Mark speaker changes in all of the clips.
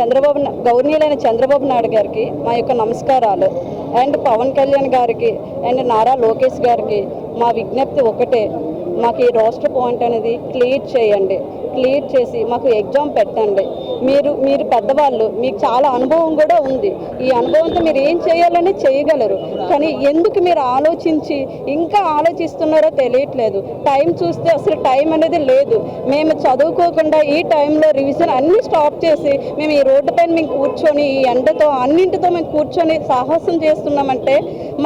Speaker 1: గౌరవనీయులైన చంద్రబాబు నాయుడు గారికి మా యొక్క నమస్కారాలు. అండ్ పవన్ కళ్యాణ్ గారికి అండ్ నారా లోకేష్ గారికి మా విజ్ఞప్తి ఒకటే, మాకు ఈ రోస్టర్ పాయింట్ అనేది క్లియర్ చేయండి. క్లియర్ చేసి మాకు ఎగ్జామ్ పెట్టండి. మీరు పెద్దవాళ్ళు, మీకు చాలా అనుభవం కూడా ఉంది. ఈ అనుభవంతో మీరు ఏం చేయాలని చేయగలరు. కానీ ఎందుకు మీరు ఇంకా ఆలోచిస్తున్నారో తెలియట్లేదు. టైం చూస్తే అసలు టైం అనేది లేదు. మేము చదువుకోకుండా ఈ టైంలో రివిజన్ అన్నీ స్టాప్ చేసి మేము ఈ రోడ్డు పైన మేము కూర్చొని ఈ ఎండతో అన్నింటితో మేము కూర్చొని సాహసం చేస్తున్నామంటే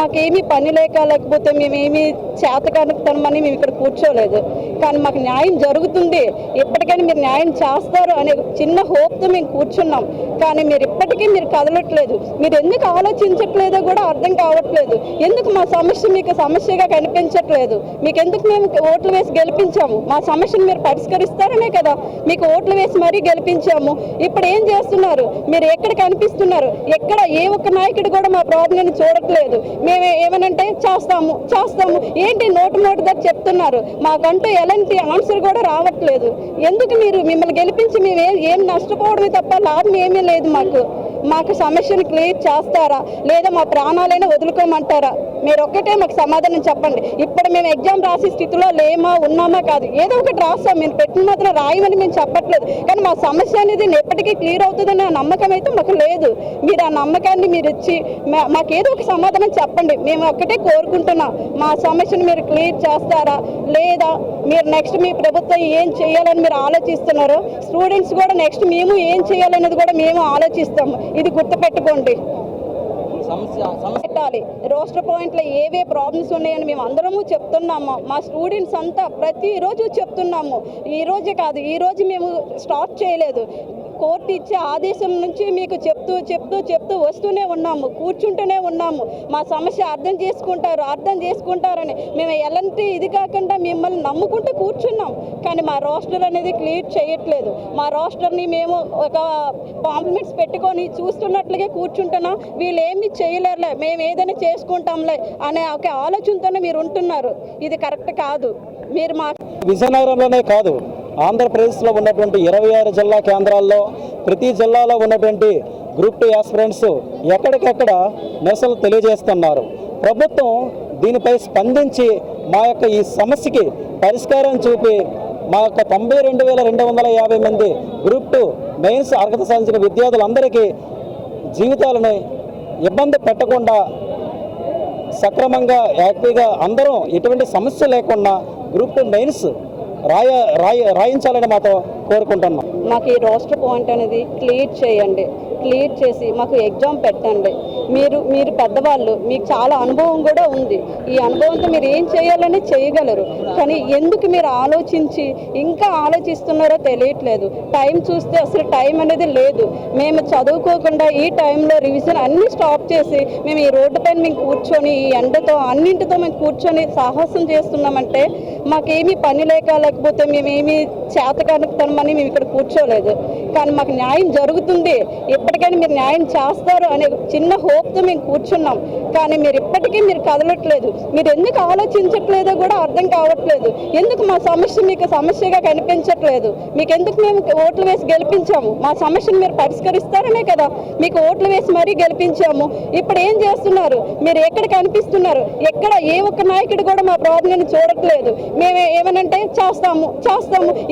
Speaker 1: మాకేమీ పని లేకపోతే మేమేమి చేతకానితనమని మేము ఇక్కడ కూర్చోలేదు. కానీ మాకు న్యాయం జరుగుతుంది, ఇప్పటికైనా మీరు న్యాయం చేస్తారు అనే చిన్న హోప్తో మేము కూర్చున్నాం. కానీ ఇప్పటికీ మీరు కదలట్లేదు. మీరు ఎందుకు ఆలోచించట్లేదో కూడా అర్థం కావట్లేదు. ఎందుకు మా సమస్య మీకు సమస్యగా కనిపించట్లేదు? మీకు ఎందుకు మేము ఓట్లు వేసి గెలిపించాము? మా సమస్యను మీరు పరిష్కరిస్తారనే కదా మీకు ఓట్లు వేసి మరీ గెలిపించాము. ఇప్పుడు ఏం చేస్తున్నారు? మీరు ఎక్కడ కనిపిస్తున్నారు? ఎక్కడ ఏ ఒక్క నాయకుడు కూడా మా ప్రాబ్లం చూడట్లేదు. మేము ఏమనంటే చేస్తాము ఏంటి నోటు దగ్గర చెప్తున్నారు. మాకంటూ ఎలాంటి ఆన్సర్ కూడా రావట్లేదు. ఎందుకు మిమ్మల్ని గెలిపించి మేము ఏం నష్టపోవడమే తప్ప లాభం ఏమీ లేదు. మాకు సమస్యను క్లియర్ చేస్తారా లేదా మా ప్రాణాలైనా వదులుకోమంటారా? మీరు ఒక్కటే మాకు సమాధానం చెప్పండి. ఇప్పుడు మేము ఎగ్జామ్ రాసే స్థితిలో ఉన్నామా కాదు, ఏదో ఒకటి రాస్తాం. మేము పెట్టిన మాత్రం రాయమని మేము చెప్పట్లేదు. కానీ మా సమస్య అనేది ఎప్పటికీ క్లియర్ అవుతుందనే నమ్మకం అయితే మాకు లేదు. మీరు ఆ నమ్మకాన్ని మీరు ఇచ్చి మాకు ఏదో ఒక సమాధానం చెప్పండి. మేము ఒక్కటే కోరుకుంటున్నాం, మా సమస్యను మీరు క్లియర్ చేస్తారా లేదా మీరు నెక్స్ట్ మీ ప్రభుత్వం ఏం చేయాలని మీరు ఆలోచిస్తున్నారో స్టూడెంట్స్ కూడా నెక్స్ట్ మేము ఏం చేయాలనేది కూడా మేము ఆలోచిస్తాము. ఇది గుర్తుపెట్టుకోండి. పెట్టాలి రోస్టర్ పాయింట్లో ఏవే ప్రాబ్లమ్స్ ఉన్నాయని మేము అందరము చెప్తున్నాము. మా స్టూడెంట్స్ అంతా ప్రతిరోజు చెప్తున్నాము. ఈరోజే కాదు, ఈరోజు మేము స్టార్ట్ చేయలేదు. కోర్టు ఇచ్చే ఆదేశం నుంచి మీకు చెప్తూ వస్తూనే ఉన్నాము, కూర్చుంటూనే ఉన్నాము. మా సమస్య అర్థం చేసుకుంటారని మేము ఎలాంటి ఇది కాకుండా మిమ్మల్ని నమ్ముకుంటూ కూర్చున్నాం. కానీ మా రోస్టర్ అనేది క్లియర్ చేయట్లేదు. మా రోస్టర్ని మేము ఒక కాంప్లిమెంట్స్ పెట్టుకొని చూస్తున్నట్లుగా కూర్చుంటున్నాం. వీళ్ళు ఏమి చేయలేరులే, మేము ఏదైనా చేసుకుంటాంలే అనే ఒక ఆలోచనతోనే మీరు ఉంటున్నారు. ఇది కరెక్ట్ కాదు. మీరు మా
Speaker 2: విజయనగరంలోనే కాదు, ఆంధ్రప్రదేశ్లో ఉన్నటువంటి 26 జిల్లా కేంద్రాల్లో ప్రతి జిల్లాలో ఉన్నటువంటి గ్రూప్ 2 యాస్పిరెంట్స్ ఎక్కడికెక్కడ నిరసనలు తెలియజేస్తున్నారు. ప్రభుత్వం దీనిపై స్పందించి మా యొక్క ఈ సమస్యకి పరిష్కారం చూపి మా యొక్క 92,250 మంది గ్రూప్ 2 మెయిన్స్ అర్హత సాధించిన విద్యార్థులందరికీ జీవితాలను ఇబ్బంది పెట్టకుండా సక్రమంగా యాక్టివ్గా అందరం ఎటువంటి సమస్య లేకుండా గ్రూప్ 2 మెయిన్స్ రాయించాలని మాతో కోరుకుంటున్నాం.
Speaker 1: మాకు ఈ రోస్టర్ పాయింట్ అనేది క్లియర్ చేయండి. క్లియర్ చేసి మాకు ఎగ్జామ్ పెట్టండి. మీరు పెద్దవాళ్ళు, మీకు చాలా అనుభవం కూడా ఉంది. ఈ అనుభవంతో మీరు ఏం చేయాలని చేయగలరు. కానీ ఎందుకు మీరు ఇంకా ఆలోచిస్తున్నారో తెలియట్లేదు. టైం చూస్తే అసలు టైం అనేది లేదు. మేము చదువుకోకుండా ఈ టైంలో రివిజన్ అన్నీ స్టాప్ చేసి మేము ఈ రోడ్డు పైన మేము కూర్చొని ఈ ఎండతో అన్నింటితో మేము కూర్చొని సాహసం చేస్తున్నామంటే మాకేమీ పని లేకపోతే మేమేమి చేతకానితనమని మేము ఇక్కడ కూర్చోలేదు. కానీ మాకు న్యాయం జరుగుతుంది, ఇప్పటికైనా మీరు న్యాయం చేస్తారు అనే చిన్న హోప్తో మేము కూర్చున్నాం. కానీ ఇప్పటికీ మీరు కదలట్లేదు. మీరు ఎందుకు ఆలోచించట్లేదో కూడా అర్థం కావట్లేదు. ఎందుకు మా సమస్య మీకు సమస్యగా కనిపించట్లేదు? మీకు ఎందుకు మేము ఓట్లు వేసి గెలిపించాము? మా సమస్యను మీరు పరిష్కరిస్తారనే కదా మీకు ఓట్లు వేసి మరీ గెలిపించాము. ఇప్పుడు ఏం చేస్తున్నారు? మీరు ఎక్కడ కనిపిస్తున్నారు? ఎక్కడ ఏ ఒక్క నాయకుడు కూడా మా ప్రాబ్లం చూడట్లేదు. మేము ఏమనంటే చేస్తాము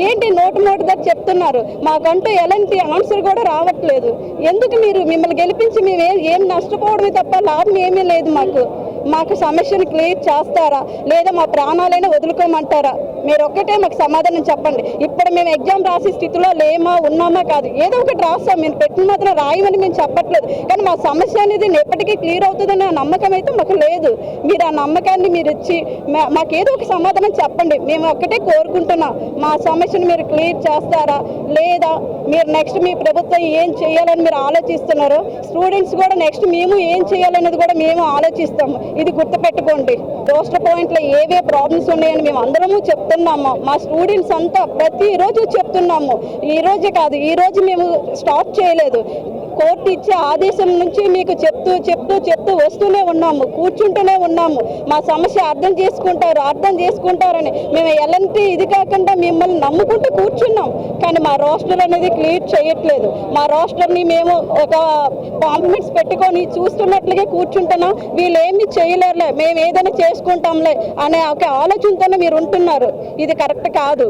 Speaker 1: ఏంటి నోటు దగ్గర చెప్తున్నారు. మాకంటూ ఎలాంటి ఆన్సర్ కూడా రావట్లేదు. ఎందుకు మిమ్మల్ని గెలిపించి మేము ఏం నష్టపోవడమే తప్ప లాభం ఏమీ లేదు. మాకు సమస్యను క్లియర్ చేస్తారా లేదా మా ప్రాణాలైనా వదులుకోమంటారా? మీరు ఒక్కటే మాకు సమాధానం చెప్పండి. ఇప్పుడు మేము ఎగ్జామ్ రాసే స్థితిలో ఉన్నామా కాదు, ఏదో ఒకటి రాస్తాం. మేము పెట్టిన మాత్రం రాయమని మేము చెప్పట్లేదు. కానీ మా సమస్య అనేది ఎప్పటికీ క్లియర్ అవుతుందనే నమ్మకం అయితే మాకు లేదు. మీరు ఆ నమ్మకాన్ని మీరు ఇచ్చి మాకు ఏదో ఒక సమాధానం చెప్పండి. మేము ఒక్కటే కోరుకుంటున్నాం, మా సమస్యను మీరు క్లియర్ చేస్తారా లేదా మీరు నెక్స్ట్ మీ ప్రభుత్వం ఏం చేయాలని మీరు ఆలోచిస్తున్నారో స్టూడెంట్స్ కూడా నెక్స్ట్ మేము ఏం చేయాలనేది కూడా మేము ఆలోచిస్తాము. ఇది గుర్తుపెట్టుకోండి. రోస్టర్ పాయింట్లో ఏవే ప్రాబ్లమ్స్ ఉన్నాయని మేము అందరము చెప్తున్నాము. మా స్టూడెంట్స్ అంతా ప్రతిరోజు చెప్తున్నాము. ఈరోజే కాదు, ఈరోజు మేము స్టార్ట్ చేయలేదు. కోర్టు ఇచ్చే ఆదేశం నుంచి మీకు చెప్తూ వస్తూనే ఉన్నాము, కూర్చుంటూనే ఉన్నాము. మా సమస్య అర్థం చేసుకుంటారని మేము ఎలాంటి ఇది కాకుండా మిమ్మల్ని నమ్ముకుంటూ కూర్చున్నాం. కానీ మా రోస్టర్ అనేది క్లియర్ చేయట్లేదు. మా రోస్టర్ని మేము ఒక కాంప్లిమెంట్స్ పెట్టుకొని చూస్తున్నట్లుగా కూర్చుంటున్నాం. వీళ్ళు ఏమి చేయలేరులే, మేము ఏదైనా చేసుకుంటాంలే అనే ఒక ఆలోచనతోనే మీరు ఉంటున్నారు. ఇది కరెక్ట్ కాదు.